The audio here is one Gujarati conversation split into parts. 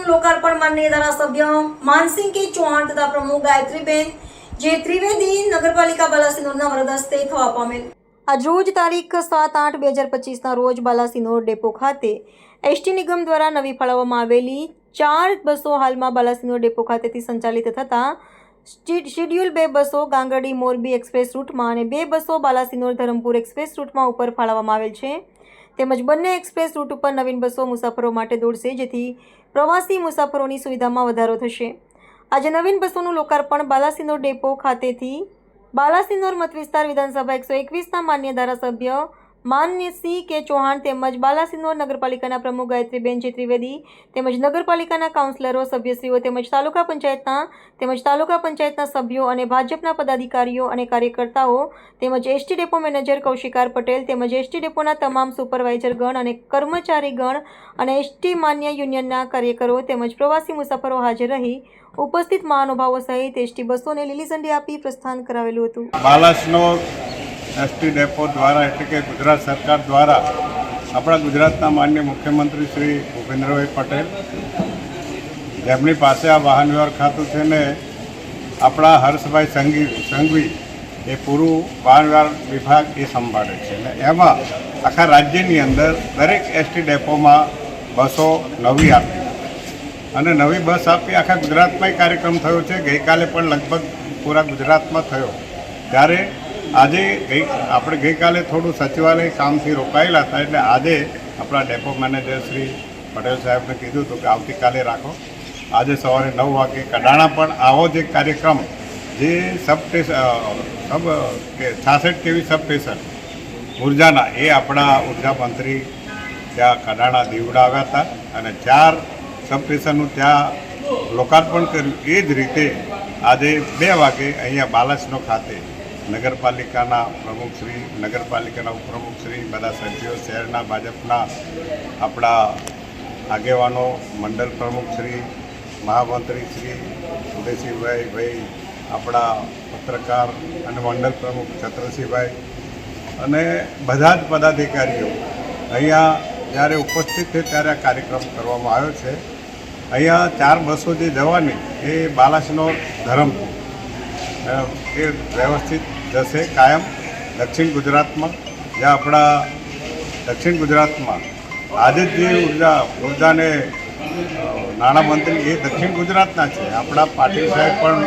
બસોનું લોકાર્પણ માનનીય ધારાસભ્ય માનસિંહ કે ચૌહાણ તથા પ્રમુખ ગાયત્રીબેન જે ત્રિવેદી નગરપાલિકા બાલાસિનોરના વરદ હસ્તે થવા પામેલ. આજરોજ તારીખ 7/8/2025ના રોજ બાલાસિનોર ડેપો ખાતે એસટી નિગમ દ્વારા નવી ફાળવવામાં આવેલી 4 બસો હાલમાં બાલાસિનોર ડેપો ખાતેથી સંચાલિત થતા શેડ્યુલ 2 બસો ગાંગડી મોરબી એક્સપ્રેસ રૂટમાં અને 2 બસો બાલાસિનોર ધરમપુર એક્સપ્રેસ રૂટમાં ઉપર ફાળવવામાં આવેલ છે. તેમજ બંને એક્સપ્રેસ રૂટ ઉપર નવીન બસો મુસાફરો માટે દોડશે, જેથી પ્રવાસી મુસાફરોની સુવિધામાં વધારો થશે. આજે નવીન બસોનું લોકાર્પણ બાલાસિનોર ડેપો ખાતેથી બાલાસિનોર મત વિસ્તાર વિધાનસભા 121ના માન્ય ધારાસભ્ય માનસિંહ કે ચૌહાણ તેમજ બાલાસિનોર નગરપાલિકાના પ્રમુખ ગાયત્રીબેન જે ત્રિવેદી તેમજ નગરપાલિકાના કાઉન્સિલરો, સભ્યશ્રીઓ તેમજ તાલુકા પંચાયતના સભ્યો અને ભાજપના પદાધિકારીઓ અને કાર્યકર્તાઓ તેમજ એસટી ડેપો મેનેજર કૌશિકાર પટેલ તેમજ એસટી ડેપોના તમામ સુપરવાઇઝરગણ અને કર્મચારીગણ અને એસટી માન્ય યુનિયનના કાર્યકરો તેમજ પ્રવાસી મુસાફરો હાજર રહી ઉપસ્થિત મહાનુભાવો સહિત એસટી બસોને લીલી ઝંડી આપી પ્રસ્થાન કરાવેલું હતું. બાલાસિનોર એસટી ડેપો દ્વારા એટલે કે ગુજરાત સરકાર દ્વારા આપણા ગુજરાતના માન્ય મુખ્યમંત્રી શ્રી ભૂપેન્દ્રભાઈ પટેલ, જેમની પાસે આ વાહન વ્યવહાર ખાતું છે, ને આપણા હર્ષભાઈ સંઘવી એ પૂરું વાહન વ્યવહાર વિભાગ એ સંભાળે છે. ને એમાં આખા રાજ્યની અંદર દરેક એસટી ડેપોમાં બસો નવી આપી અને નવી બસ આપી આખા ગુજરાતમાં કાર્યક્રમ થયો છે. ગઈકાલે પણ લગભગ પૂરા ગુજરાતમાં થયો. ત્યારે આજે આપણે ગઈકાલે થોડું સચિવાલય કામથી રોકાયેલા હતા, એટલે આજે આપણા ડેપો મેનેજર શ્રી પટેલ સાહેબને કીધું હતું કે આવતીકાલે રાખો. આજે સવારે 9 વાગે કડાણા પણ આવો જ એક કાર્યક્રમ, જે સબ 66 kV સબસ્ટેશન ઉર્જાના, એ આપણા ઉર્જા મંત્રી ત્યાં કડાણા દીવડાવ્યા હતા અને 4 સબસ્ટેશનનું ત્યાં લોકાર્પણ કર્યું. એ જ રીતે આજે 2 વાગે અહીંયા બાલાસિનોર ખાતે નગરપાલિકાના પ્રમુખશ્રી, નગરપાલિકાના ઉપપ્રમુખશ્રી, બધા સભ્યો, શહેરના ભાજપના આપણા આગેવાનો, મંડળ પ્રમુખશ્રી, મહામંત્રી શ્રી ઉદયસિંહભાઈ, આપણા પત્રકાર અને મંડળ પ્રમુખ છત્રસિંહભાઈ અને બધા જ પદાધિકારીઓ અહીંયા જ્યારે ઉપસ્થિત છે ત્યારે આ કાર્યક્રમ કરવામાં આવ્યો છે. અહીંયા 4 બસો જે જવાની એ બાલાસિનોર ધરમપુર એ વ્યવસ્થિત જશે કાયમ દક્ષિણ ગુજરાતમાં. જ્યાં આપણા દક્ષિણ ગુજરાતમાં આજે જે ઉર્જાને નાણામંત્રી એ દક્ષિણ ગુજરાતના છે, આપણા પાટીલ સાહેબ પણ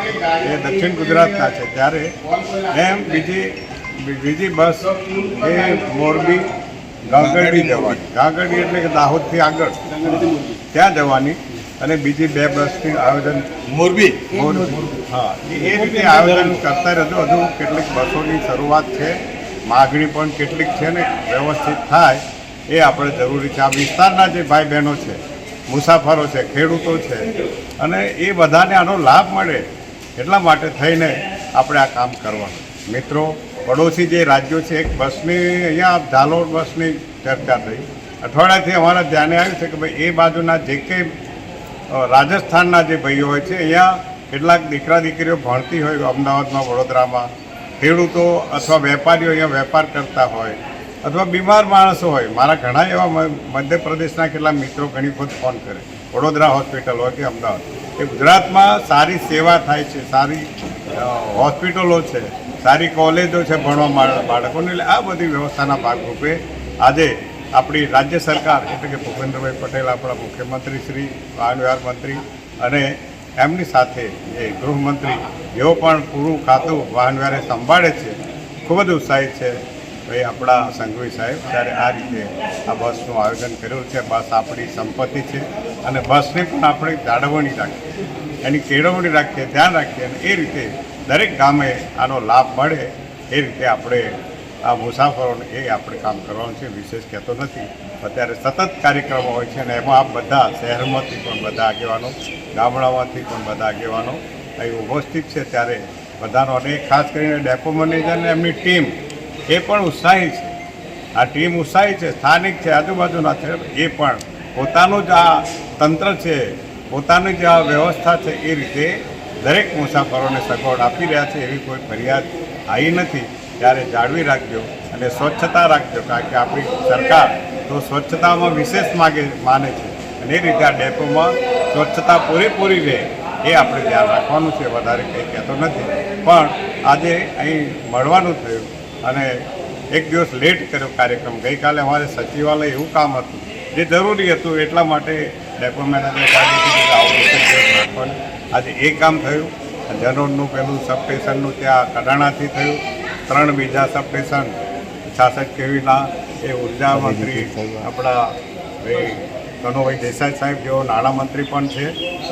એ દક્ષિણ ગુજરાતના છે. ત્યારે એમ બીજી બસ એ મોરબી ગાંગડી જવાની, ગાંગડી એટલે કે દાહોદથી આગળ ત્યાં જવાની, અને બીજી 2 બસની આયોજન મોરબી હા એ રીતે આયોજન કરતા રહેજો. હજુ કેટલીક બસોની શરૂઆત છે, માગણી પણ કેટલીક છે, ને વ્યવસ્થિત થાય એ આપણે જરૂરી છે. આ વિસ્તારના જે ભાઈ બહેનો છે, મુસાફરો છે, ખેડૂતો છે, અને એ બધાને આનો લાભ મળે એટલા માટે થઈને આપણે આ કામ કરવાનું. મિત્રો, પડોશી જે રાજ્યો છે, એક બસની અહીંયા ઝાલોદ બસની ચર્ચા થઈ. અઠવાડિયાથી અમારા ધ્યાને આવ્યું છે કે ભાઈ એ બાજુના જે કંઈ રાજસ્થાનના જે ભાઈઓ હોય છે, અહીંયા કેટલાક દીકરા દીકરીઓ ભણતી હોય અમદાવાદમાં, વડોદરામાં, ખેડૂતો અથવા વેપારીઓ અહીંયા વેપાર કરતા હોય, અથવા બીમાર માણસો હોય. મારા ઘણા એવા મધ્યપ્રદેશના કેટલા મિત્રો ઘણી વખત ફોન કરે, વડોદરા હોસ્પિટલ હોય કે અમદાવાદ. એ ગુજરાતમાં સારી સેવા થાય છે, સારી હોસ્પિટલો છે, સારી કોલેજો છે ભણવા બાળકોને. એટલે આ બધી વ્યવસ્થાના ભાગરૂપે આજે આપણી રાજ્ય સરકાર એટલે કે ભૂપેન્દ્રભાઈ પટેલ, આપણા મુખ્યમંત્રી શ્રી, વાહન વ્યવહાર મંત્રી અને એમની સાથે એ ગૃહમંત્રી, જેઓ પણ પૂરું ખાતું વાહન વ્યવહારે સંભાળે છે, ખૂબ જ ઉત્સાહિત છે ભાઈ આપણા સંઘવી સાહેબ. ત્યારે આ રીતે આ બસનું આયોજન કર્યું છે. બસ આપણી સંપત્તિ છે અને બસને પણ આપણે જાળવણી રાખીએ, એની કેળવણી રાખીએ, ધ્યાન રાખીએ, અને એ રીતે દરેક ગામે આનો લાભ મળે એ રીતે આપણે આ મુસાફરોને એ આપણે કામ કરવાનું છે. વિશેષ કહેતો નથી, અત્યારે સતત કાર્યક્રમો હોય છે, અને એમાં આ બધા શહેરમાંથી પણ બધા આગેવાનો, ગામડામાંથી પણ બધા આગેવાનો અહીં ઉપસ્થિત છે. ત્યારે બધાનો, અને ખાસ કરીને ડેપો મેનેજર અને એમની ટીમ એ પણ ઉત્સાહી છે. આ ટીમ ઉત્સાહી છે, સ્થાનિક છે, આજુબાજુના છે, એ પણ પોતાનું જ આ તંત્ર છે, પોતાની જ આ વ્યવસ્થા છે, એ રીતે દરેક મુસાફરોને સગવડ આપી રહ્યા છે. એવી કોઈ ફરિયાદ આવી નથી. ત્યારે જાળવી રાખજો અને સ્વચ્છતા રાખજો, કારણ કે આપણી સરકાર તો સ્વચ્છતામાં વિશેષ માને છે, અને એ રીતે આ ડેપોમાં સ્વચ્છતા પૂરેપૂરી રહે એ આપણે ધ્યાન રાખવાનું છે. વધારે કંઈ કહેતો નથી, પણ આજે અહીં મળવાનું થયું અને એક દિવસ લેટ કર્યો કાર્યક્રમ. ગઈકાલે અમારે સચિવાલય એવું કામ હતું જે જરૂરી હતું, એટલા માટે ડેપો મેનેજર રાખવાનું. આજે એ કામ થયું. જનોડનું પેલું સબસ્ટેશનનું ત્યાં કડાણાથી થયું. 3 બીજા સબસ્ટેશન 66 કેવીના એ ઉર્જા મંત્રી આપણા ભાઈ કનુભાઈ દેસાઈ સાહેબ જેઓ નાણામંત્રી પણ છે,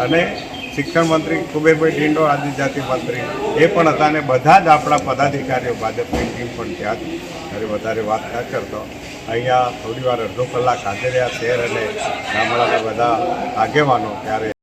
અને શિક્ષણ મંત્રી કુબેરભાઈ ડિંડો આદિજાતિ મંત્રી એ પણ હતા, અને બધા જ આપણા પદાધિકારીઓ ભાજપની ટીમ પણ ત્યાં હતી. ત્યારે વધારે વાત ન કરતો અહીંયા થોડી વાર અડધો કલાક હાજર રહ્યા શહેર અને ગામડાના બધા આગેવાનો. ત્યારે